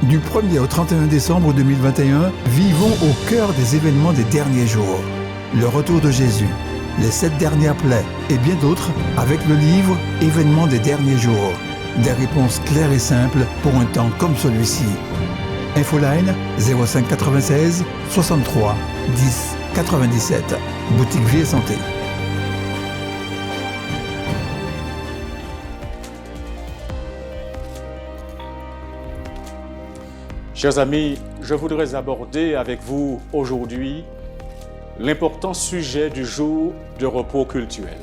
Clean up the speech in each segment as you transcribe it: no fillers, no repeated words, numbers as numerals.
Du 1er au 31 décembre 2021, vivons au cœur des événements des derniers jours. Le retour de Jésus, les 7 dernières plaies et bien d'autres avec le livre Événements des derniers jours. Des réponses claires et simples pour un temps comme celui-ci. Infoline 05 96 63 10 97. Boutique Vie et Santé. Chers amis, je voudrais aborder avec vous aujourd'hui l'important sujet du jour de repos cultuel.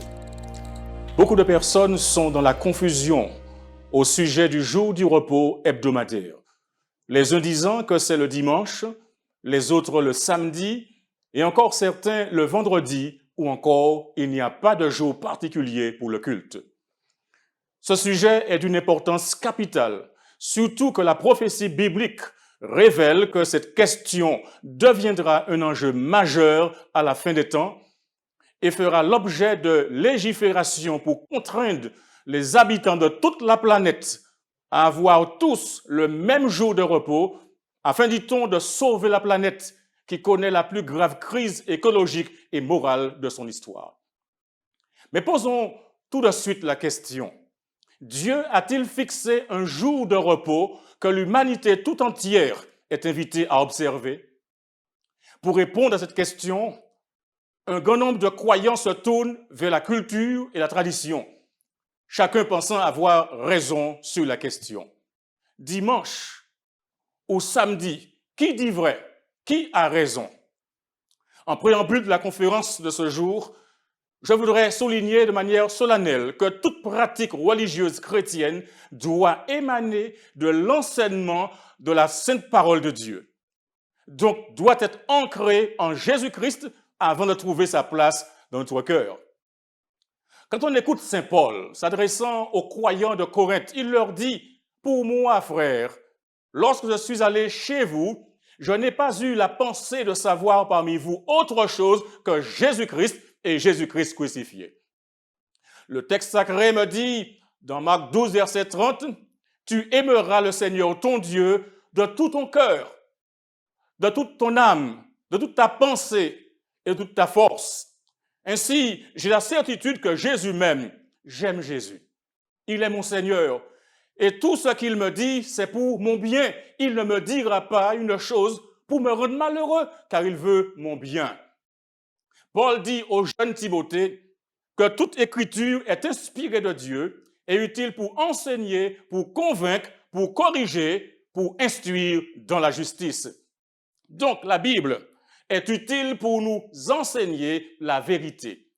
Beaucoup de personnes sont dans la confusion au sujet du jour du repos hebdomadaire. Les uns disant que c'est le dimanche, les autres le samedi, et encore certains le vendredi, ou encore il n'y a pas de jour particulier pour le culte. Ce sujet est d'une importance capitale, surtout que la prophétie biblique révèle que cette question deviendra un enjeu majeur à la fin des temps et fera l'objet de légifération pour contraindre les habitants de toute la planète à avoir tous le même jour de repos, afin, dit-on, de sauver la planète qui connaît la plus grave crise écologique et morale de son histoire. Mais posons tout de suite la question. Dieu a-t-il fixé un jour de repos que l'humanité tout entière est invitée à observer? Pour répondre à cette question, un grand nombre de croyants se tournent vers la culture et la tradition, chacun pensant avoir raison sur la question. Dimanche ou samedi, qui dit vrai? Qui a raison? En préambule de la conférence de ce jour, je voudrais souligner de manière solennelle que toute pratique religieuse chrétienne doit émaner de l'enseignement de la sainte parole de Dieu. Donc, doit être ancrée en Jésus-Christ avant de trouver sa place dans notre cœur. Quand on écoute Saint Paul s'adressant aux croyants de Corinthe, il leur dit « Pour moi, frères, lorsque je suis allé chez vous, je n'ai pas eu la pensée de savoir parmi vous autre chose que Jésus-Christ et Jésus-Christ crucifié. » Le texte sacré me dit, dans Marc 12, verset 30, « Tu aimeras le Seigneur ton Dieu de tout ton cœur, de toute ton âme, de toute ta pensée et de toute ta force. » Ainsi, j'ai la certitude que Jésus m'aime. J'aime Jésus. Il est mon Seigneur. Et tout ce qu'il me dit, c'est pour mon bien. Il ne me dira pas une chose pour me rendre malheureux, car il veut mon bien. Paul dit au jeune Timothée que toute écriture est inspirée de Dieu et utile pour enseigner, pour convaincre, pour corriger, pour instruire dans la justice. Donc la Bible est utile pour nous enseigner la vérité.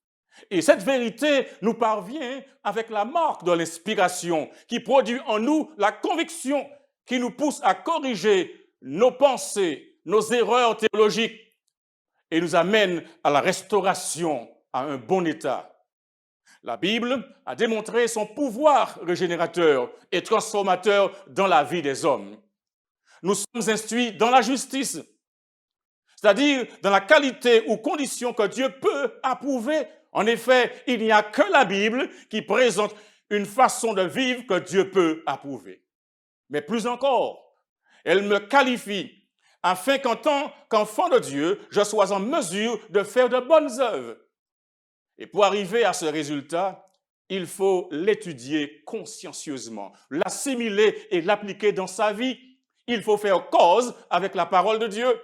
Et cette vérité nous parvient avec la marque de l'inspiration qui produit en nous la conviction qui nous pousse à corriger nos pensées, nos erreurs théologiques et nous amène à la restauration à un bon état. La Bible a démontré son pouvoir régénérateur et transformateur dans la vie des hommes. Nous sommes instruits dans la justice, c'est-à-dire dans la qualité ou condition que Dieu peut approuver. En effet, il n'y a que la Bible qui présente une façon de vivre que Dieu peut approuver. Mais plus encore, elle me qualifie afin qu'en tant qu'enfant de Dieu, je sois en mesure de faire de bonnes œuvres. Et pour arriver à ce résultat, il faut l'étudier consciencieusement, l'assimiler et l'appliquer dans sa vie. Il faut faire cause avec la parole de Dieu.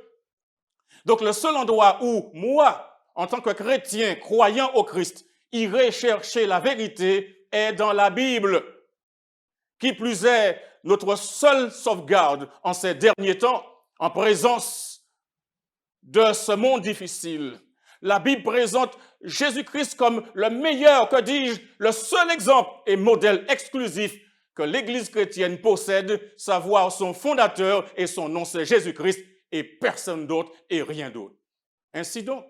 Donc le seul endroit où moi, en tant que chrétien croyant au Christ, irai chercher la vérité est dans la Bible. Qui plus est, notre seule sauvegarde en ces derniers temps, en présence de ce monde difficile. La Bible présente Jésus-Christ comme le meilleur, que dis-je, le seul exemple et modèle exclusif que l'Église chrétienne possède, savoir son fondateur et son nom c'est Jésus-Christ et personne d'autre et rien d'autre. Ainsi donc,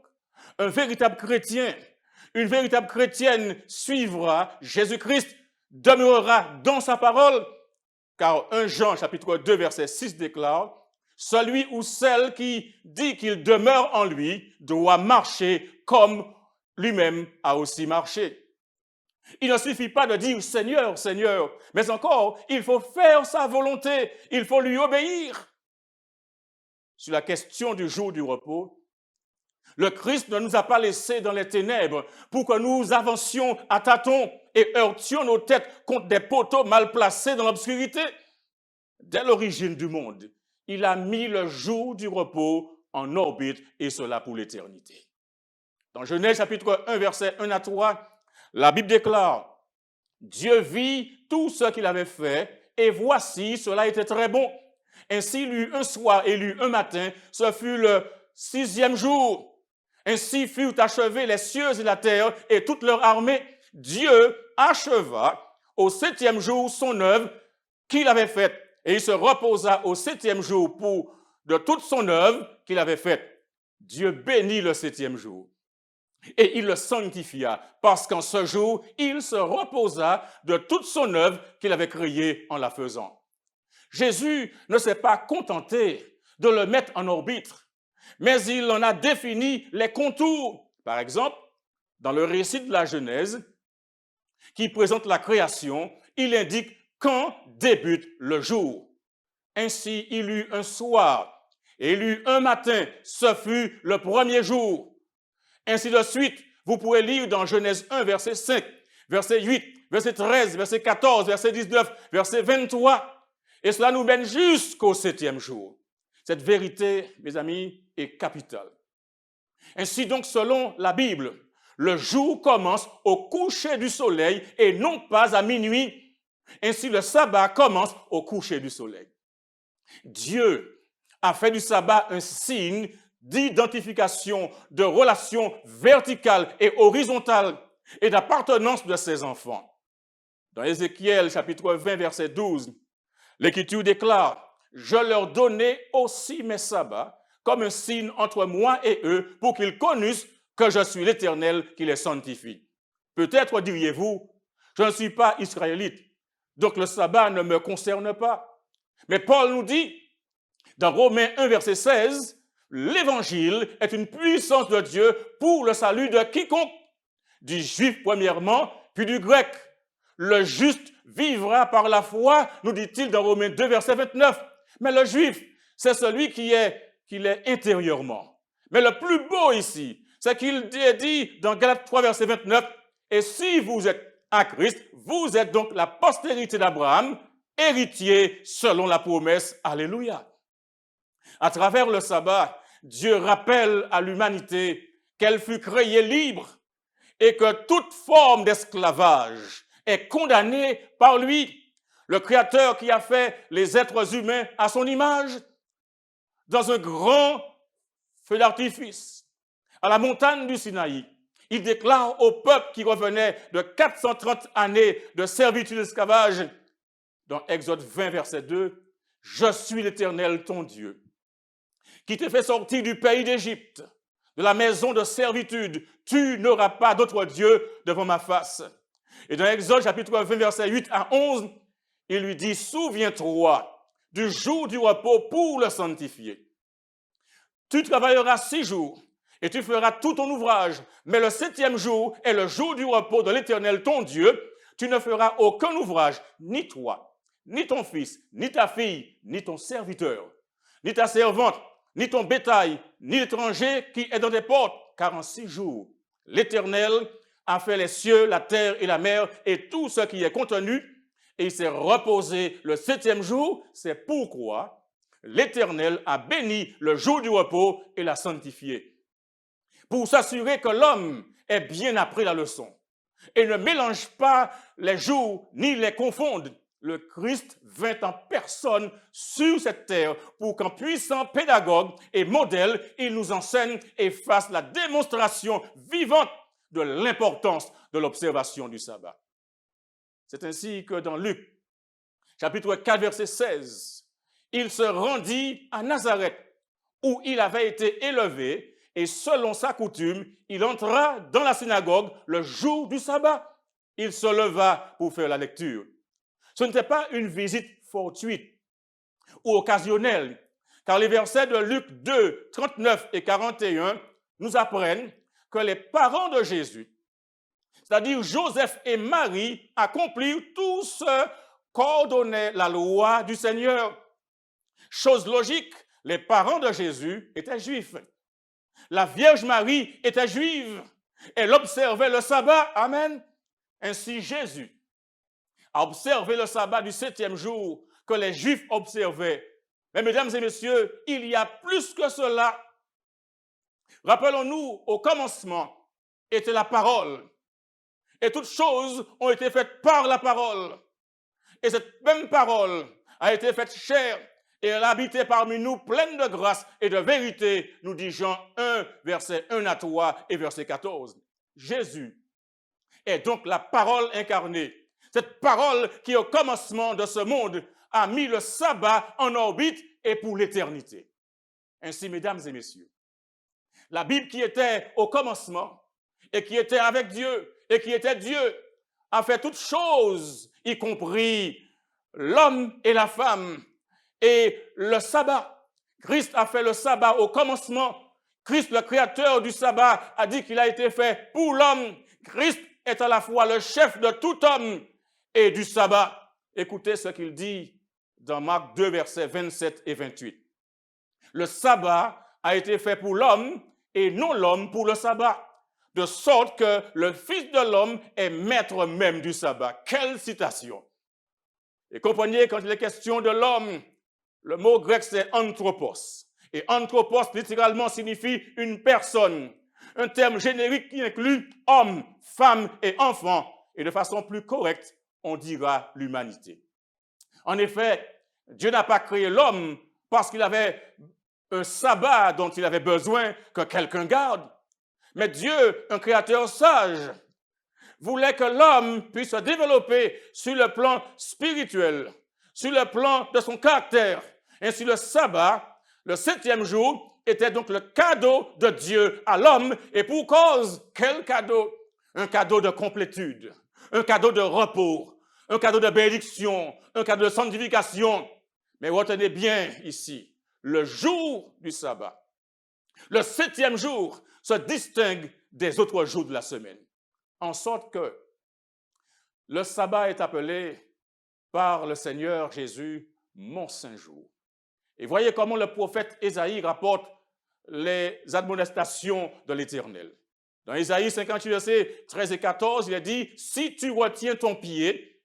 un véritable chrétien, une véritable chrétienne suivra Jésus-Christ, demeurera dans sa parole, car 1 Jean chapitre 2 verset 6 déclare « Celui ou celle qui dit qu'il demeure en lui doit marcher comme lui-même a aussi marché. » Il ne suffit pas de dire Seigneur, Seigneur, mais encore, il faut faire sa volonté, il faut lui obéir. Sur la question du jour du repos, le Christ ne nous a pas laissés dans les ténèbres pour que nous avancions à tâtons et heurtions nos têtes contre des poteaux mal placés dans l'obscurité. Dès l'origine du monde, il a mis le jour du repos en orbite, et cela pour l'éternité. Dans Genèse chapitre 1, versets 1 à 3, la Bible déclare « Dieu vit tout ce qu'il avait fait, et voici, cela était très bon. Ainsi, il eut un soir et il eut un matin, ce fut le 6e jour. Ainsi furent achevés les cieux et la terre et toute leur armée. Dieu acheva au 7e jour son œuvre qu'il avait faite, et il se reposa au 7e jour de toute son œuvre qu'il avait faite. Dieu bénit le 7e jour. Et il le sanctifia, parce qu'en ce jour, il se reposa de toute son œuvre qu'il avait créée en la faisant. » Jésus ne s'est pas contenté de le mettre en orbite, mais il en a défini les contours. Par exemple, dans le récit de la Genèse, qui présente la création, il indique quand débute le jour. Ainsi, il eut un soir et il eut un matin, ce fut le 1er jour. Ainsi de suite, vous pouvez lire dans Genèse 1, verset 5, verset 8, verset 13, verset 14, verset 19, verset 23. Et cela nous mène jusqu'au 7e jour. Cette vérité, mes amis, est capitale. Ainsi donc, selon la Bible, le jour commence au coucher du soleil et non pas à minuit. Ainsi, le sabbat commence au coucher du soleil. Dieu a fait du sabbat un signe d'identification, de relation verticale et horizontale et d'appartenance de ses enfants. Dans Ézéchiel, chapitre 20, verset 12, l'Écriture déclare « Je leur donnai aussi mes sabbats comme un signe entre moi et eux pour qu'ils connaissent que je suis l'Éternel qui les sanctifie. » Peut-être diriez-vous, je ne suis pas israélite, donc le sabbat ne me concerne pas. Mais Paul nous dit, dans Romains 1, verset 16, l'Évangile est une puissance de Dieu pour le salut de quiconque, du juif premièrement, puis du grec. Le juste vivra par la foi, nous dit-il dans Romains 2, verset 29. Mais le juif, c'est celui qui l'est intérieurement. Mais le plus beau ici, c'est qu'il est dit dans Galates 3, verset 29, « Et si vous êtes à Christ, vous êtes donc la postérité d'Abraham, héritier selon la promesse. » Alléluia. À travers le sabbat, Dieu rappelle à l'humanité qu'elle fut créée libre et que toute forme d'esclavage est condamnée par lui, le Créateur qui a fait les êtres humains à son image. Dans un grand feu d'artifice, à la montagne du Sinaï, il déclare au peuple qui revenait de 430 années de servitude d'esclavage, dans Exode 20, verset 2, « Je suis l'Éternel, ton Dieu, qui t'ai fait sortir du pays d'Égypte, de la maison de servitude. Tu n'auras pas d'autre Dieu devant ma face. » Et dans Exode chapitre 20, verset 8 à 11, il lui dit, « Souviens-toi du jour du repos pour le sanctifier. Tu travailleras 6 jours et tu feras tout ton ouvrage, mais le 7e jour est le jour du repos de l'Éternel ton Dieu. Tu ne feras aucun ouvrage, ni toi, ni ton fils, ni ta fille, ni ton serviteur, ni ta servante, ni ton bétail, ni l'étranger qui est dans tes portes, car en 6 jours, l'Éternel a fait les cieux, la terre et la mer et tout ce qui est contenu, et il s'est reposé le 7e jour. C'est pourquoi l'Éternel a béni le jour du repos et l'a sanctifié, pour s'assurer que l'homme ait bien appris la leçon et ne mélange pas les jours ni les confonde. Le Christ vint en personne sur cette terre pour qu'en puissant pédagogue et modèle, il nous enseigne et fasse la démonstration vivante de l'importance de l'observation du sabbat. C'est ainsi que dans Luc, chapitre 4, verset 16, il se rendit à Nazareth, où il avait été élevé, et selon sa coutume, il entra dans la synagogue le jour du sabbat. Il se leva pour faire la lecture. Ce n'était pas une visite fortuite ou occasionnelle, car les versets de Luc 2, 39 et 41 nous apprennent que les parents de Jésus c'est-à-dire Joseph et Marie, accomplirent tout ce qu'ordonnait la loi du Seigneur. Chose logique, les parents de Jésus étaient juifs. La Vierge Marie était juive. Elle observait le sabbat. Amen. Ainsi, Jésus a observé le sabbat du 7e jour que les Juifs observaient. Mais mesdames et messieurs, il y a plus que cela. Rappelons-nous, au commencement était la parole. Et toutes choses ont été faites par la parole. Et cette même parole a été faite chair et elle a habité parmi nous pleine de grâce et de vérité, nous dit Jean 1, verset 1 à 3 et verset 14. Jésus est donc la parole incarnée. Cette parole qui, au commencement de ce monde, a mis le sabbat en orbite et pour l'éternité. Ainsi, mesdames et messieurs, la Bible qui était au commencement et qui était avec Dieu et qui était Dieu a fait toutes choses, y compris l'homme et la femme et le sabbat. Christ a fait le sabbat au commencement. Christ, le créateur du sabbat, a dit qu'il a été fait pour l'homme. Christ est à la fois le chef de tout homme et du sabbat. Écoutez ce qu'il dit dans Marc 2, versets 27 et 28. Le sabbat a été fait pour l'homme et non l'homme pour le sabbat, de sorte que le Fils de l'homme est maître même du sabbat. Quelle citation! Et comprenez, quand il est question de l'homme, le mot grec c'est anthropos. Et anthropos littéralement signifie une personne, un terme générique qui inclut homme, femme et enfant. Et de façon plus correcte, on dira l'humanité. En effet, Dieu n'a pas créé l'homme parce qu'il avait un sabbat dont il avait besoin que quelqu'un garde. Mais Dieu, un créateur sage, voulait que l'homme puisse se développer sur le plan spirituel, sur le plan de son caractère. Ainsi, le sabbat, le 7e jour, était donc le cadeau de Dieu à l'homme. Et pour cause, quel cadeau? Un cadeau de complétude, un cadeau de repos, un cadeau de bénédiction, un cadeau de sanctification. Mais retenez bien ici, le jour du sabbat, le 7e jour, se distingue des autres jours de la semaine. En sorte que le sabbat est appelé par le Seigneur Jésus mon saint jour. Et voyez comment le prophète Ésaïe rapporte les admonestations de l'Éternel. Dans Ésaïe 58, versets 13 et 14, il est dit « Si tu retiens ton pied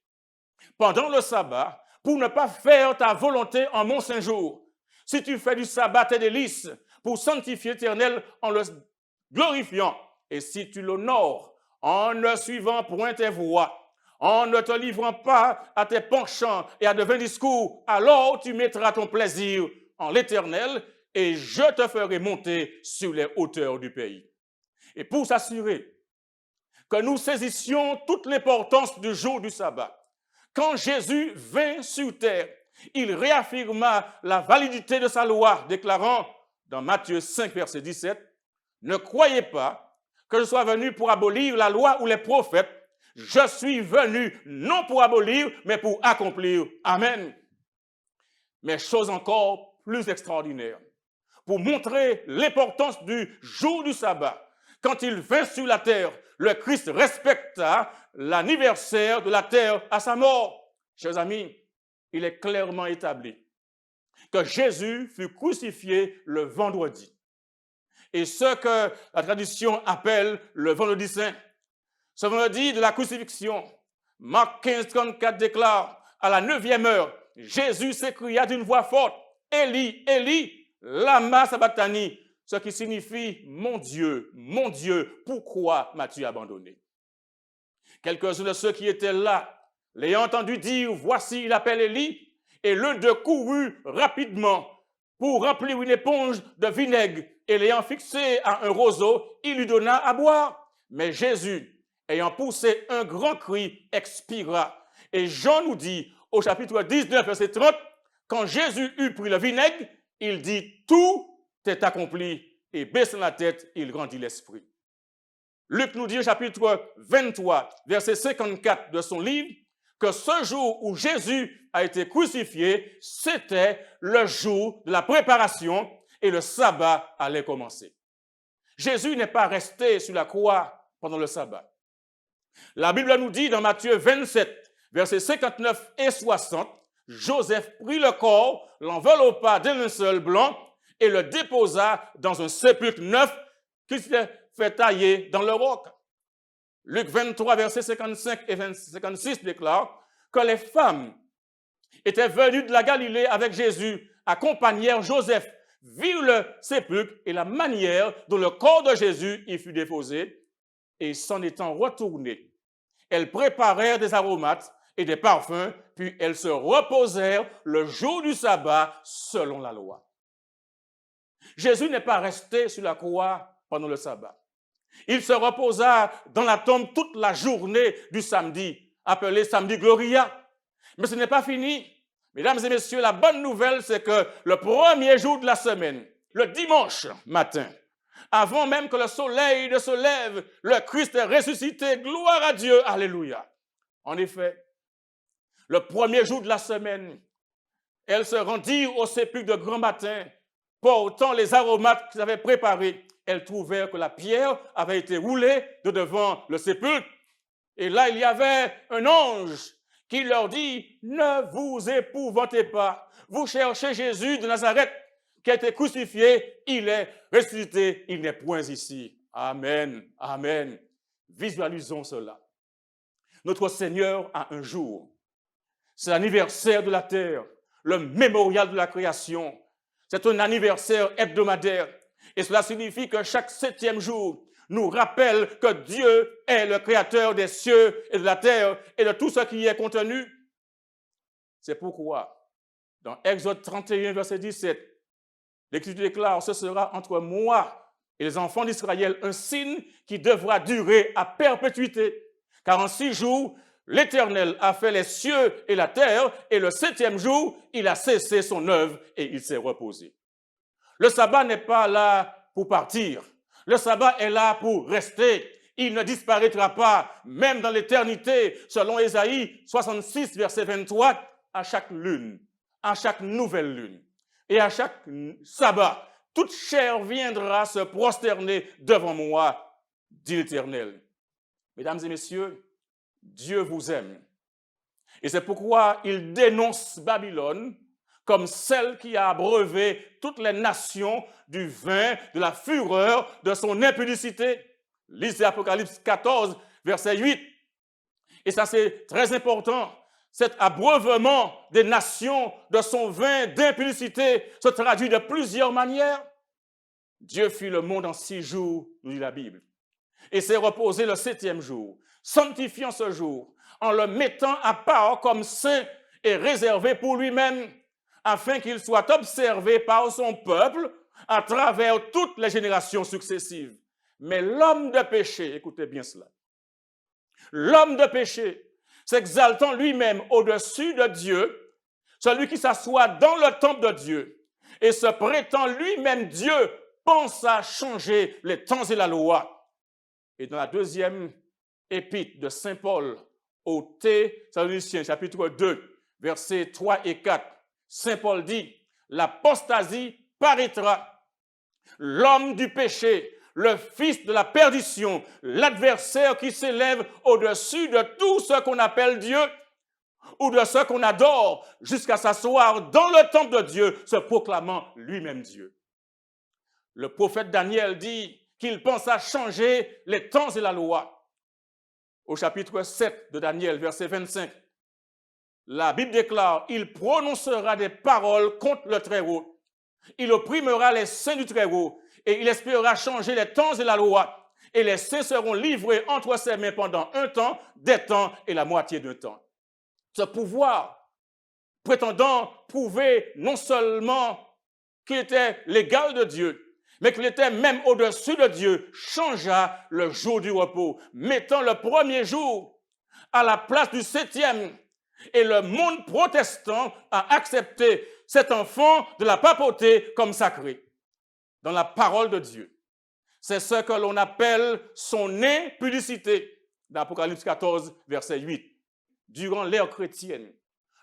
pendant le sabbat pour ne pas faire ta volonté en mon saint jour, si tu fais du sabbat tes délices pour sanctifier l'Éternel en le glorifiant, et si tu l'honores en ne suivant point tes voies, en ne te livrant pas à tes penchants et à de vains discours, alors tu mettras ton plaisir en l'Éternel et je te ferai monter sur les hauteurs du pays. » Et pour s'assurer que nous saisissions toute l'importance du jour du sabbat, quand Jésus vint sur terre, il réaffirma la validité de sa loi, déclarant dans Matthieu 5, verset 17, « Ne croyez pas que je sois venu pour abolir la loi ou les prophètes. Je suis venu non pour abolir, mais pour accomplir. » Amen. Mais chose encore plus extraordinaire, pour montrer l'importance du jour du sabbat, quand il vint sur la terre, le Christ respecta l'anniversaire de la terre à sa mort. Chers amis, il est clairement établi que Jésus fut crucifié le vendredi. Et ce que la tradition appelle le vendredi saint. Ce vendredi de la crucifixion, Marc 15, 34 déclare, à la 9e heure, Jésus s'écria d'une voix forte, « Élie, Élie, lama sabachthani », ce qui signifie « Mon Dieu, pourquoi m'as-tu abandonné ?» Quelques-uns de ceux qui étaient là, l'ayant entendu dire « Voici, il appelle Élie », et l'un d'eux courut rapidement pour remplir une éponge de vinaigre, et l'ayant fixé à un roseau, il lui donna à boire. Mais Jésus, ayant poussé un grand cri, expira. Et Jean nous dit, au chapitre 19, verset 30, quand Jésus eut pris le vinaigre, il dit « Tout est accompli » et baissant la tête, il rendit l'esprit. Luc nous dit au chapitre 23, verset 54 de son livre, que ce jour où Jésus a été crucifié, c'était le jour de la préparation et le sabbat allait commencer. Jésus n'est pas resté sur la croix pendant le sabbat. La Bible nous dit dans Matthieu 27, versets 59 et 60, Joseph prit le corps, l'enveloppa d'un linceul blanc et le déposa dans un sépulcre neuf qu'il s'était fait tailler dans le roc. Luc 23, versets 55 et 56 déclare que les femmes étaient venues de la Galilée avec Jésus, accompagnèrent Joseph, virent le sépulcre et la manière dont le corps de Jésus y fut déposé, et s'en étant retournées, elles préparèrent des aromates et des parfums, puis elles se reposèrent le jour du sabbat selon la loi. Jésus n'est pas resté sur la croix pendant le sabbat. Il se reposa dans la tombe toute la journée du samedi, appelé samedi Gloria. Mais ce n'est pas fini. Mesdames et messieurs, la bonne nouvelle, c'est que le premier jour de la semaine, le dimanche matin, avant même que le soleil ne se lève, le Christ est ressuscité. Gloire à Dieu. Alléluia. En effet, le premier jour de la semaine, elles se rendirent au sépulcre de grand matin, portant les aromates qu'ils avaient préparés. Elles trouvèrent que la pierre avait été roulée de devant le sépulcre. Et là, il y avait un ange qui leur dit, « Ne vous épouvantez pas. Vous cherchez Jésus de Nazareth qui a été crucifié. Il est ressuscité. Il n'est point ici. » Amen. Amen. Visualisons cela. Notre Seigneur a un jour. C'est l'anniversaire de la terre, le mémorial de la création. C'est un anniversaire hebdomadaire. Et cela signifie que chaque 7e jour nous rappelle que Dieu est le créateur des cieux et de la terre et de tout ce qui y est contenu. C'est pourquoi, dans Exode 31, verset 17, l'Écriture déclare, « Ce sera entre moi et les enfants d'Israël un signe qui devra durer à perpétuité. Car en 6 jours, l'Éternel a fait les cieux et la terre, et le 7e jour, il a cessé son œuvre et il s'est reposé. » Le sabbat n'est pas là pour partir. Le sabbat est là pour rester. Il ne disparaîtra pas, même dans l'éternité, selon Ésaïe 66, verset 23, à chaque lune, à chaque nouvelle lune et à chaque sabbat. Toute chair viendra se prosterner devant moi, dit l'Éternel. Mesdames et messieurs, Dieu vous aime. Et c'est pourquoi il dénonce Babylone comme celle qui a abreuvé toutes les nations du vin de la fureur de son impudicité. Lisez Apocalypse 14, verset 8. Et ça, c'est très important. Cet abreuvement des nations de son vin d'impudicité se traduit de plusieurs manières. Dieu fit le monde en 6 jours, nous dit la Bible, et s'est reposé le 7e jour, sanctifiant ce jour, en le mettant à part comme saint et réservé pour lui-même, afin qu'il soit observé par son peuple à travers toutes les générations successives. Mais l'homme de péché, écoutez bien cela, l'homme de péché, s'exaltant lui-même au-dessus de Dieu, celui qui s'assoit dans le temple de Dieu et se prétend lui-même Dieu, pense à changer les temps et la loi. Et dans la 2e épître de Saint Paul aux Thessaloniciens, chapitre 2, versets 3 et 4, Saint Paul dit, « L'apostasie paraîtra, l'homme du péché, le fils de la perdition, l'adversaire qui s'élève au-dessus de tout ce qu'on appelle Dieu ou de ce qu'on adore, jusqu'à s'asseoir dans le temple de Dieu, se proclamant lui-même Dieu. » Le prophète Daniel dit qu'il pense à changer les temps et la loi. Au chapitre 7 de Daniel, verset 25, la Bible déclare, « Il prononcera des paroles contre le Très-Haut. Il opprimera les saints du Très-Haut et il espérera changer les temps et la loi. Et les saints seront livrés entre ses mains pendant un temps, des temps et la moitié d'un temps. » Ce pouvoir, prétendant prouver non seulement qu'il était l'égal de Dieu, mais qu'il était même au-dessus de Dieu, changea le jour du repos, mettant le premier jour à la place du 7e. Et le monde protestant a accepté cet enfant de la papauté comme sacré dans la parole de Dieu. C'est ce que l'on appelle son impudicité, dans Apocalypse 14, verset 8. Durant l'ère chrétienne,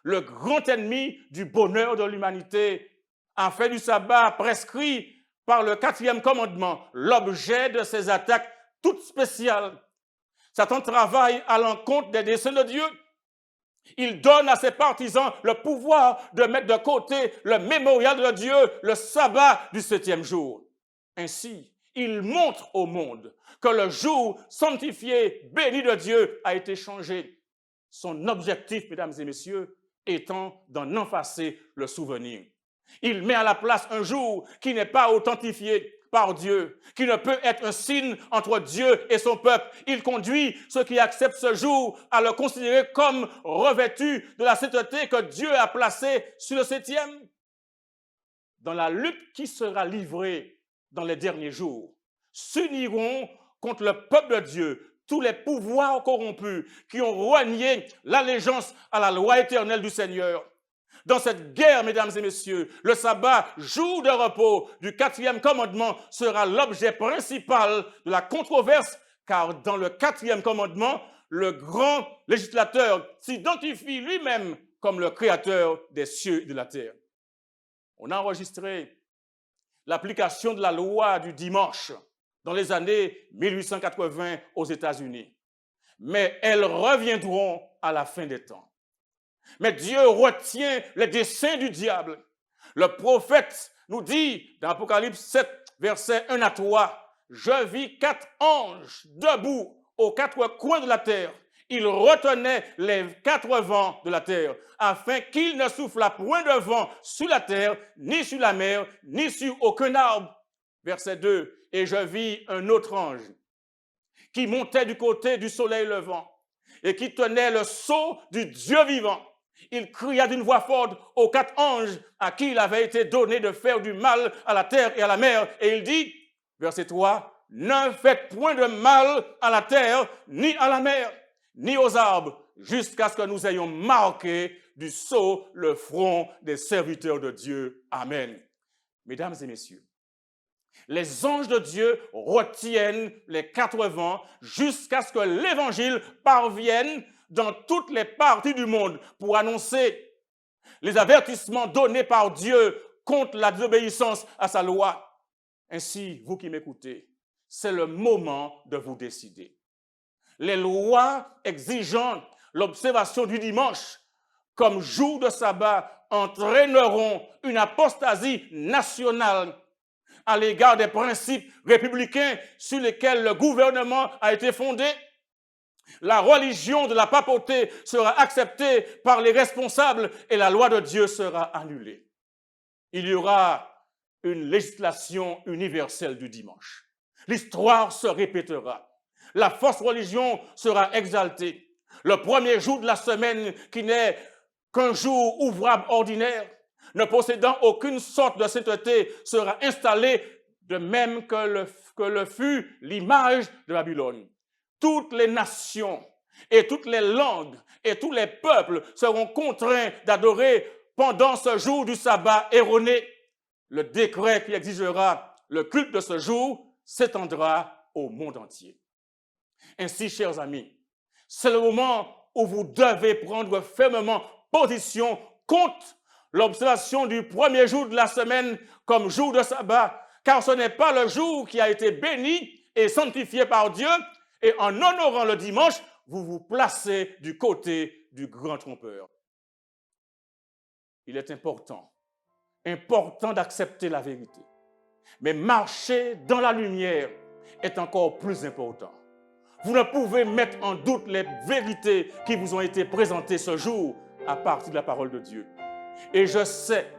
le grand ennemi du bonheur de l'humanité a fait du sabbat prescrit par le 4e commandement l'objet de ses attaques toutes spéciales. Satan travaille à l'encontre des desseins de Dieu. Il donne à ses partisans le pouvoir de mettre de côté le mémorial de Dieu, le sabbat du 7e jour. Ainsi, il montre au monde que le jour sanctifié, béni de Dieu, a été changé. Son objectif, mesdames et messieurs, étant d'en effacer le souvenir. Il met à la place un jour qui n'est pas authentifié par Dieu, qui ne peut être un signe entre Dieu et son peuple. Il conduit ceux qui acceptent ce jour à le considérer comme revêtu de la sainteté que Dieu a placée sur le 7e. Dans la lutte qui sera livrée dans les derniers jours, s'uniront contre le peuple de Dieu tous les pouvoirs corrompus qui ont renié l'allégeance à la loi éternelle du Seigneur. Dans cette guerre, mesdames et messieurs, le sabbat, jour de repos du 4e commandement, sera l'objet principal de la controverse, car dans le 4e commandement, le grand législateur s'identifie lui-même comme le créateur des cieux et de la terre. On a enregistré l'application de la loi du dimanche dans les années 1880 aux États-Unis. Mais elles reviendront à la fin des temps. Mais Dieu retient les desseins du diable. Le prophète nous dit dans Apocalypse 7, versets 1 à 3, « Je vis 4 anges debout aux 4 coins de la terre. Ils retenaient les 4 vents de la terre, afin qu'il ne soufflât point de vent sur la terre, ni sur la mer, ni sur aucun arbre. » Verset 2, « Et je vis un autre ange qui montait du côté du soleil levant et qui tenait le sceau du Dieu vivant. Il cria d'une voix forte aux 4 anges à qui il avait été donné de faire du mal à la terre et à la mer. Et il dit, verset 3, « Ne faites point de mal à la terre, ni à la mer, ni aux arbres, jusqu'à ce que nous ayons marqué du sceau le front des serviteurs de Dieu. Amen. » Mesdames et messieurs, les anges de Dieu retiennent les 4 vents jusqu'à ce que l'évangile parvienne dans toutes les parties du monde pour annoncer les avertissements donnés par Dieu contre la désobéissance à sa loi. Ainsi, vous qui m'écoutez, c'est le moment de vous décider. Les lois exigeant l'observation du dimanche comme jour de sabbat entraîneront une apostasie nationale à l'égard des principes républicains sur lesquels le gouvernement a été fondé. La religion de la papauté sera acceptée par les responsables et la loi de Dieu sera annulée. Il y aura une législation universelle du dimanche. L'histoire se répétera. La fausse religion sera exaltée. Le premier jour de la semaine, qui n'est qu'un jour ouvrable ordinaire, ne possédant aucune sorte de sainteté, sera installé de même que le fut l'image de Babylone. Toutes les nations et toutes les langues et tous les peuples seront contraints d'adorer pendant ce jour du sabbat erroné. Le décret qui exigera le culte de ce jour s'étendra au monde entier. Ainsi, chers amis, c'est le moment où vous devez prendre fermement position contre l'observation du premier jour de la semaine comme jour de sabbat, car ce n'est pas le jour qui a été béni et sanctifié par Dieu, et en honorant le dimanche, vous vous placez du côté du grand trompeur. Il est important d'accepter la vérité, mais marcher dans la lumière est encore plus important. Vous ne pouvez mettre en doute les vérités qui vous ont été présentées ce jour à partir de la parole de Dieu. Et je sais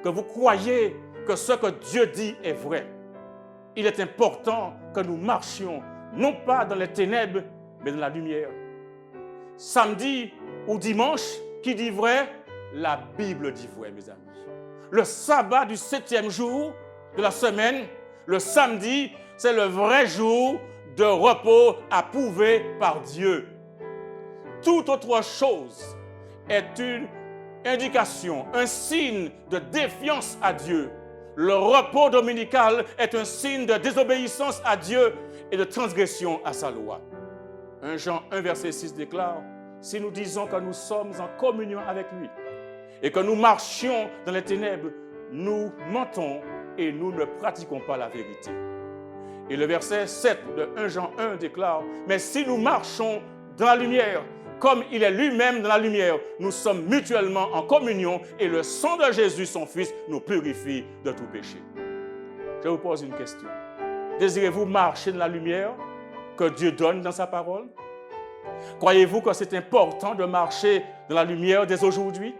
que vous croyez que ce que Dieu dit est vrai. Il est important que nous marchions, non pas dans les ténèbres, mais dans la lumière. Samedi ou dimanche, qui dit vrai? La Bible dit vrai, mes amis. Le sabbat du 7e jour de la semaine, le samedi, c'est le vrai jour de repos approuvé par Dieu. Toute autre chose est une indication, un signe de défiance à Dieu. Le repos dominical est un signe de désobéissance à Dieu et de transgression à sa loi. 1 Jean 1, verset 6 déclare, « Si nous disons que nous sommes en communion avec lui et que nous marchions dans les ténèbres, nous mentons et nous ne pratiquons pas la vérité. » Et le verset 7 de 1 Jean 1 déclare, « Mais si nous marchons dans la lumière, comme il est lui-même dans la lumière, nous sommes mutuellement en communion et le sang de Jésus, son Fils, nous purifie de tout péché. » Je vous pose une question. Désirez-vous marcher dans la lumière que Dieu donne dans sa parole? Croyez-vous que c'est important de marcher dans la lumière dès aujourd'hui?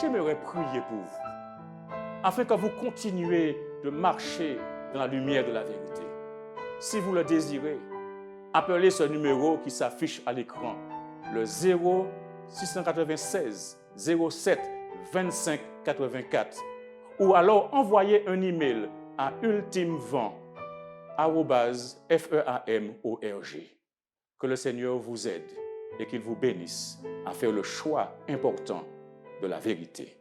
J'aimerais prier pour vous, afin que vous continuiez de marcher dans la lumière de la vérité. Si vous le désirez, appelez ce numéro qui s'affiche à l'écran, le 0696 07 25 84, ou alors envoyez un email à ultimevent@feam.org. Que le Seigneur vous aide et qu'il vous bénisse à faire le choix important de la vérité.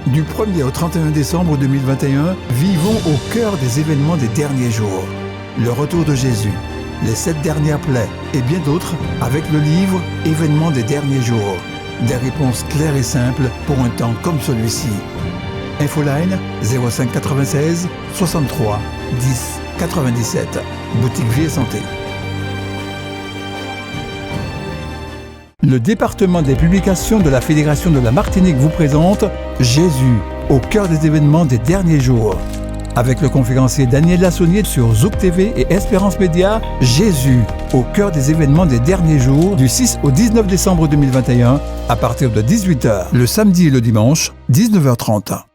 Du 1er au 31 décembre 2021, vivons au cœur des événements des derniers jours. Le retour de Jésus, les 7 dernières plaies et bien d'autres avec le livre « Événements des derniers jours ». Des réponses claires et simples pour un temps comme celui-ci. Infoline 05 96 63 10 97. Boutique Vie et Santé. Le département des publications de la Fédération de la Martinique vous présente Jésus, au cœur des événements des derniers jours. Avec le conférencier Daniel Lassonnier sur Zouk TV et Espérance Média, Jésus, au cœur des événements des derniers jours du 6 au 19 décembre 2021 à partir de 18h, le samedi et le dimanche, 19h30.